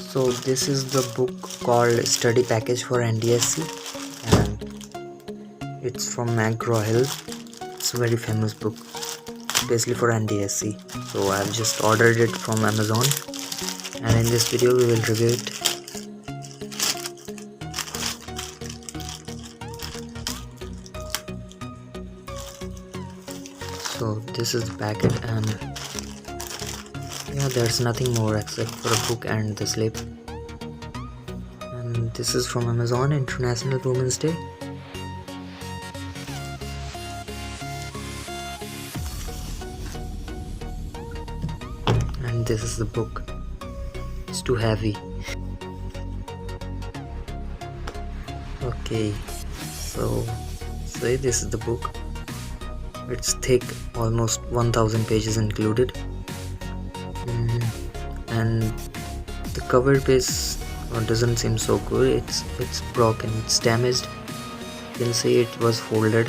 So this is the book called Study Package for NTSE, and it's from Graw Hill. It's a very famous book, especially for NTSE. So I've just ordered it from Amazon, and in this video we will review it. So this is the packet, and yeah, there's nothing more except for a book and the slip. And this is from Amazon, International Women's Day. And this is the book. It's too heavy. Okay, so this is the book. It's thick, almost 1000 pages included. And the cover page doesn't seem so good. It's broken, it's damaged. You can see it was folded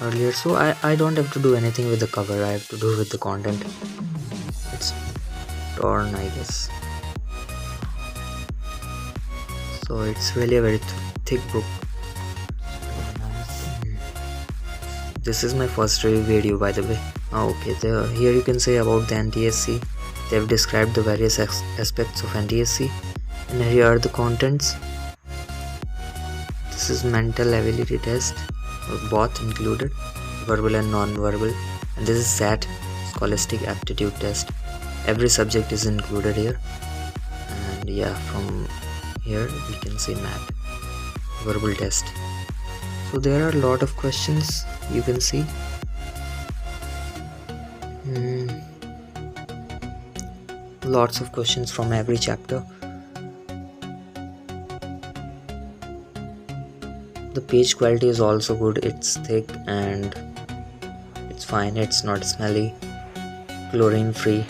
earlier, so I don't have to do anything with the cover. I have to do with the content. It's torn, I guess. So it's really a very thick book. This is my first review video, by the way. Okay, here you can say about the NTSE. They've described the various aspects of NTSE, and here are the contents. This is mental ability test, both included, verbal and non-verbal, and this is SAT, scholastic aptitude test. Every subject is included here, and yeah, from here we can see math, verbal test. So there are a lot of questions, you can see. Lots of questions from every chapter. The page quality is also good. It's thick and it's fine. It's not smelly, chlorine free.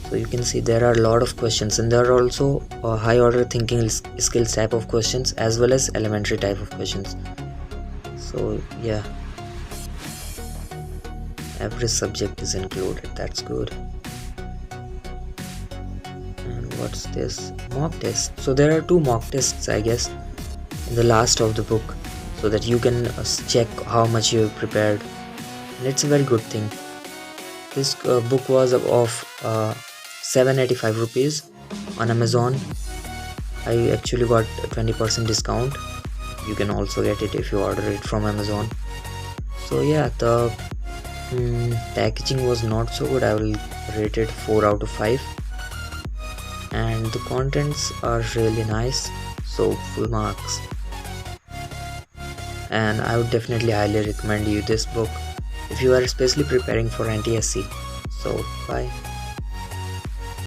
So you can see there are a lot of questions, and there are also high order thinking skills type of questions as well as elementary type of questions. So yeah, every subject is included. That's good. And what's this? Mock test. So there are 2 mock tests, I guess, in the last of the book, so that you can check how much you have prepared, and it's a very good thing. This book was of 785 rupees on Amazon. I actually got a 20% discount. You can also get it if you order it from Amazon. So yeah, the packaging was not so good. I will rate it 4 out of 5, and the contents are really nice, so full marks. And I would definitely highly recommend you this book if you are especially preparing for NTSE. So bye.